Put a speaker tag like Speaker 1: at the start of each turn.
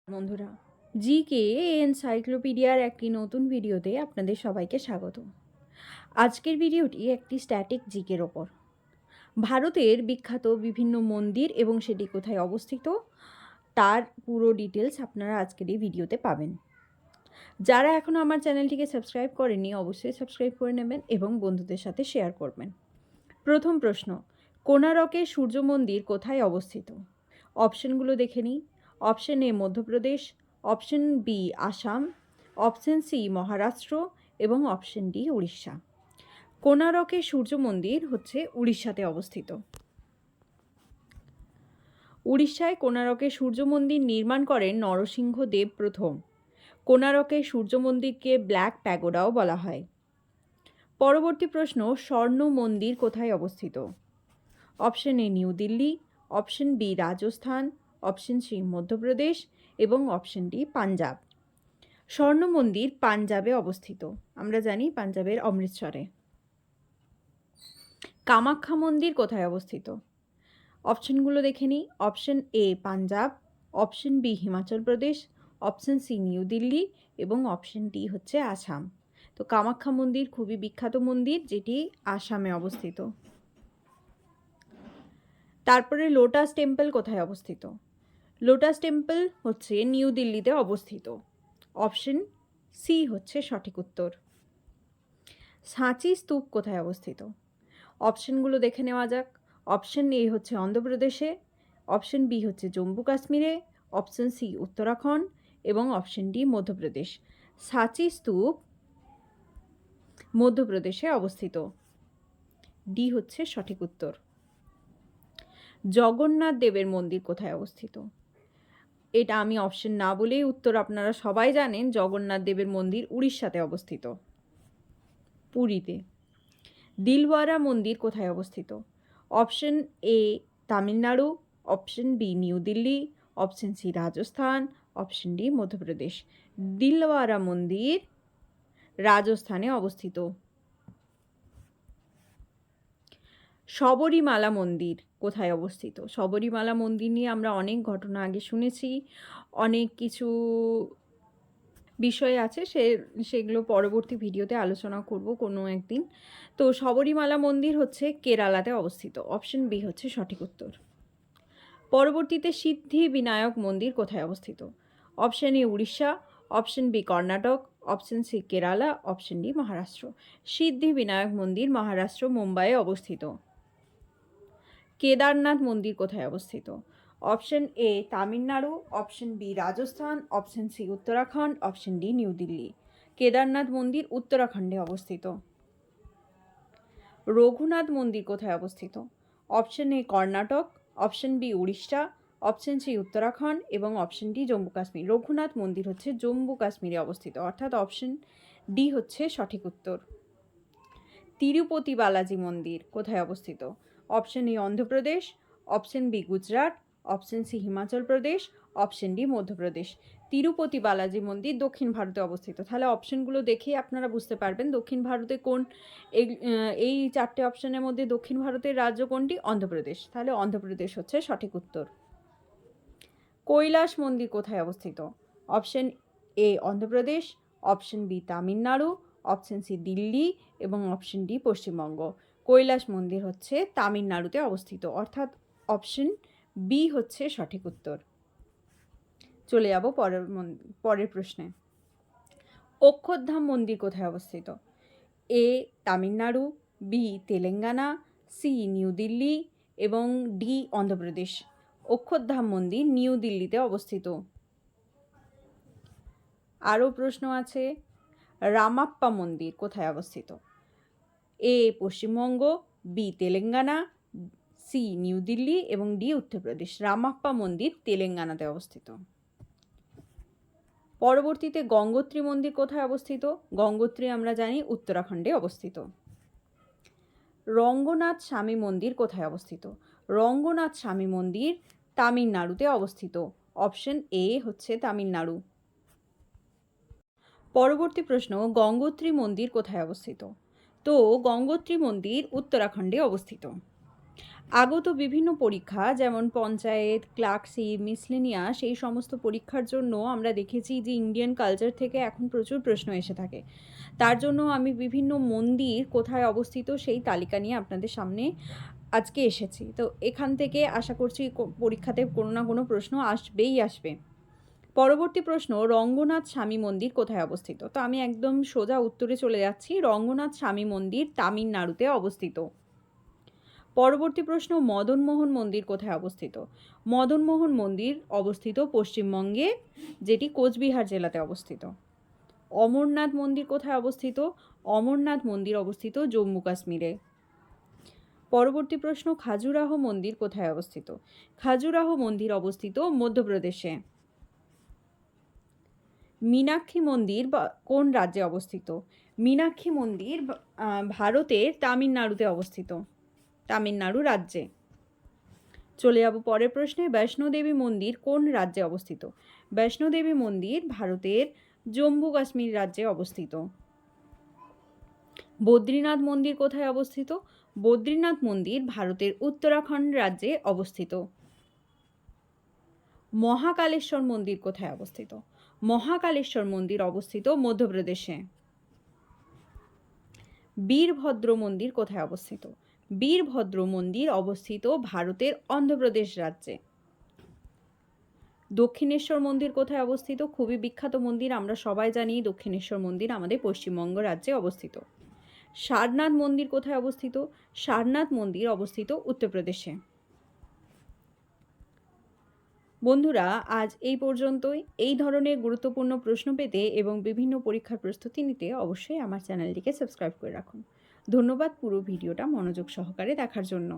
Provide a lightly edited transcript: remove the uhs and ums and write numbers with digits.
Speaker 1: বন্ধুরা, জিকে এনসাইক্লোপিডিয়ার একটি নতুন ভিডিওতে আপনাদের সবাইকে স্বাগত। আজকের ভিডিওটি একটি স্ট্যাটিক জিকের ওপর। ভারতের বিখ্যাত বিভিন্ন মন্দির এবং সেটি কোথায় অবস্থিত তার পুরো ডিটেলস আপনারা আজকের এই ভিডিওতে পাবেন। যারা এখনও আমার চ্যানেলটিকে সাবস্ক্রাইব করেনি অবশ্যই সাবস্ক্রাইব করে নেবেন এবং বন্ধুদের সাথে শেয়ার করবেন। প্রথম প্রশ্ন, কোণারকের সূর্য মন্দির কোথায় অবস্থিত? অপশনগুলো দেখে নিই। Option A Madhya Pradesh, option B Assam, option C Maharashtra এবং অপশন ডি উড়িষ্যা। কোণারকের সূর্য মন্দির হচ্ছে উড়িষ্যাতে অবস্থিত। উড়িষ্যায় কোণারকের সূর্য মন্দির নির্মাণ করেন নরসিংহ দেব প্রথম। কোণারকের সূর্য মন্দিরকে ব্ল্যাক প্যাগোডাও বলা হয়। পরবর্তী প্রশ্ন, স্বর্ণ মন্দির কোথায় অবস্থিত? Option A New Delhi, option B Rajasthan, option C Madhya Pradesh এবং অপশন ডি পাঞ্জাব। স্বর্ণ মন্দির পাঞ্জাবে অবস্থিত। আমরা জানি পাঞ্জাবের অমৃতসরে। কামাখ্যা মন্দির কোথায় অবস্থিত? অপশনগুলো দেখে নিই। Option A Punjab, option B Himachal Pradesh, option C new Delhi এবং অপশন ডি হচ্ছে আসাম। তো কামাখ্যা মন্দির খুবই বিখ্যাত মন্দির, যেটি আসামে অবস্থিত। তারপরে লোটাস টেম্পল কোথায় অবস্থিত? লোটাস টেম্পল হচ্ছে নিউ দিল্লিতে অবস্থিত। অপশন সি হচ্ছে সঠিক উত্তর। সাঁচি স্তূপ কোথায় অবস্থিত? অপশনগুলো দেখে নেওয়া যাক। অপশন এ হচ্ছে অন্ধ্রপ্রদেশে, অপশন বি হচ্ছে জম্মু কাশ্মীরে, অপশন সি উত্তরাখণ্ড এবং অপশন ডি মধ্যপ্রদেশ। সাঁচি স্তূপ মধ্যপ্রদেশে অবস্থিত। ডি হচ্ছে সঠিক উত্তর। জগন্নাথ দেবের মন্দির কোথায় অবস্থিত? এটা আমি অপশন না বলেই উত্তর আপনারা সবাই জানেন। জগন্নাথ দেবের মন্দির উড়িষ্যাতে অবস্থিত, পুরীতে। দিলওয়ারা মন্দির কোথায় অবস্থিত? Option A Tamil Nadu, option B New Delhi, option C Rajasthan, option D Madhya Pradesh. Dilwara মন্দির রাজস্থানে অবস্থিত। শবরীমালা মন্দির কোথায় অবস্থিত? শবরীমালা মন্দির নিয়ে আমরা অনেক ঘটনা আগে শুনেছি, অনেক কিছু বিষয় আছে, সেগুলো পরবর্তী ভিডিওতে আলোচনা করব কোনো একদিন। তো শবরীমালা মন্দির হচ্ছে কেরালাতে অবস্থিত। অপশন বি হচ্ছে সঠিক উত্তর। পরবর্তীতে সিদ্ধি বিনায়ক মন্দির কোথায় অবস্থিত? Option A Orissa, option B Karnataka, option C Kerala, option D Maharashtra. Siddhi Vinayak মন্দির মহারাষ্ট্র মুম্বাইয়ে অবস্থিত। কেদারনাথ মন্দির কোথায় অবস্থিত? Option A Tamil Nadu, option B Rajasthan, option C Uttarakhand, option D New Delhi. Kedarnath মন্দির উত্তরাখণ্ডে অবস্থিত। রঘুনাথ মন্দির কোথায় অবস্থিত? Option A Karnataka, option B Orissa, option C Uttarakhand এবং অপশন ডি জম্মু কাশ্মীর। রঘুনাথ মন্দির হচ্ছে জম্মু কাশ্মীরে অবস্থিত, অর্থাৎ অপশন ডি হচ্ছে সঠিক উত্তর। তিরুপতি বালাজি মন্দির কোথায় অবস্থিত? Option A Andhra Pradesh, option B Gujarat, option C Himachal Pradesh, option D Madhya Pradesh. Tirupati Balaji মন্দির দক্ষিণ ভারতে অবস্থিত। তাহলে অপশনগুলো দেখেই আপনারা বুঝতে পারবেন দক্ষিণ ভারতে কোন, এই চারটে অপশনের মধ্যে দক্ষিণ ভারতের রাজ্য কোনটি? অন্ধ্রপ্রদেশ। তাহলে অন্ধ্রপ্রদেশ হচ্ছে সঠিক উত্তর। কৈলাস মন্দির কোথায় অবস্থিত? Option A Andhra Pradesh, option B Tamil Nadu, option C Delhi এবং অপশন ডি পশ্চিমবঙ্গ। কৈলাস মন্দির হচ্ছে তামিলনাড়ুতে অবস্থিত, অর্থাৎ অপশন বি হচ্ছে সঠিক উত্তর। চলে যাব পরের প্রশ্নে। অক্ষরধাম মন্দির কোথায় অবস্থিত? A Tamil Nadu, B Telangana, C new Delhi এবং ডি অন্ধ্রপ্রদেশ। অক্ষরধাম মন্দির নিউ দিল্লিতে অবস্থিত। আরও প্রশ্ন আছে, রামাপ্পা মন্দির কোথায় অবস্থিত? A Paschimbanga, B Telangana, C new Delhi এবং ডি উত্তরপ্রদেশ। রামাপ্পা মন্দির তেলেঙ্গানাতে অবস্থিত। পরবর্তীতে গঙ্গোত্রী মন্দির কোথায় অবস্থিত? গঙ্গোত্রী আমরা জানি উত্তরাখণ্ডে অবস্থিত। রঙ্গনাথ স্বামী মন্দির কোথায় অবস্থিত? রঙ্গনাথ স্বামী মন্দির তামিলনাড়ুতে অবস্থিত। অপশন এ হচ্ছে তামিলনাড়ু। পরবর্তী প্রশ্ন, গঙ্গোত্রী মন্দির কোথায় অবস্থিত? তো গঙ্গোত্রী মন্দির উত্তরাখণ্ডে অবস্থিত। আগত বিভিন্ন পরীক্ষা যেমন পঞ্চায়েত, ক্লার্কশিপ, মিসলেনিয়াস এই সমস্ত পরীক্ষার জন্য আমরা দেখেছি যে ইন্ডিয়ান কালচার থেকে এখন প্রচুর প্রশ্ন এসে থাকে। তার জন্য আমি বিভিন্ন মন্দির কোথায় অবস্থিত সেই তালিকা নিয়ে আপনাদের সামনে আজকে এসেছি। তো এখান থেকে আশা করছি পরীক্ষাতে কোনো না কোনো প্রশ্ন আসবেই আসবে। পরবর্তী প্রশ্ন, রঙ্গনাথ স্বামী মন্দির কোথায় অবস্থিত? তো আমি একদম সোজা উত্তরে চলে যাচ্ছি। রঙ্গনাথ স্বামী মন্দির তামিলনাড়ুতে অবস্থিত। পরবর্তী প্রশ্ন, মদনমোহন মন্দির কোথায় অবস্থিত? মদনমোহন মন্দির অবস্থিত পশ্চিমবঙ্গে, যেটি কোচবিহার জেলাতে অবস্থিত। অমরনাথ মন্দির কোথায় অবস্থিত? অমরনাথ মন্দির অবস্থিত জম্মু কাশ্মীরে। পরবর্তী প্রশ্ন, খাজুরাহ মন্দির কোথায় অবস্থিত? খাজুরাহ মন্দির অবস্থিত মধ্যপ্রদেশে। মীনাক্ষী মন্দির কোন রাজ্যে অবস্থিত? মীনাক্ষী মন্দির ভারতের তামিলনাড়ুতে অবস্থিত, তামিলনাড়ু রাজ্যে। চলে যাব পরের প্রশ্নে, বৈষ্ণোদেবী মন্দির কোন রাজ্যে অবস্থিত? বৈষ্ণোদেবী মন্দির ভারতের জম্মু কাশ্মীর রাজ্যে অবস্থিত। বদ্রীনাথ মন্দির কোথায় অবস্থিত? বদ্রীনাথ মন্দির ভারতের উত্তরাখণ্ড রাজ্যে অবস্থিত। মহাকালেশ্বর মন্দির কোথায় অবস্থিত? মহাকালেশ্বর মন্দির অবস্থিত মধ্যপ্রদেশে। বীরভদ্র মন্দির কোথায় অবস্থিত? বীরভদ্র মন্দির অবস্থিত ভারতের অন্ধ্রপ্রদেশ রাজ্যে। দক্ষিণেশ্বর মন্দির কোথায় অবস্থিত? খুবই বিখ্যাত মন্দির, আমরা সবাই জানি দক্ষিণেশ্বর মন্দির আমাদের পশ্চিমবঙ্গ রাজ্যে অবস্থিত। সারনাথ মন্দির কোথায় অবস্থিত? সারনাথ মন্দির অবস্থিত উত্তরপ্রদেশে। বন্ধুরা, আজ এই পর্যন্তই। এই ধরনের গুরুত্বপূর্ণ প্রশ্ন পেতে এবং বিভিন্ন পরীক্ষার প্রস্তুতি নিতে অবশ্যই আমার চ্যানেলটিকে সাবস্ক্রাইব করে রাখুন। ধন্যবাদ পুরো ভিডিওটা মনোযোগ সহকারে দেখার জন্য।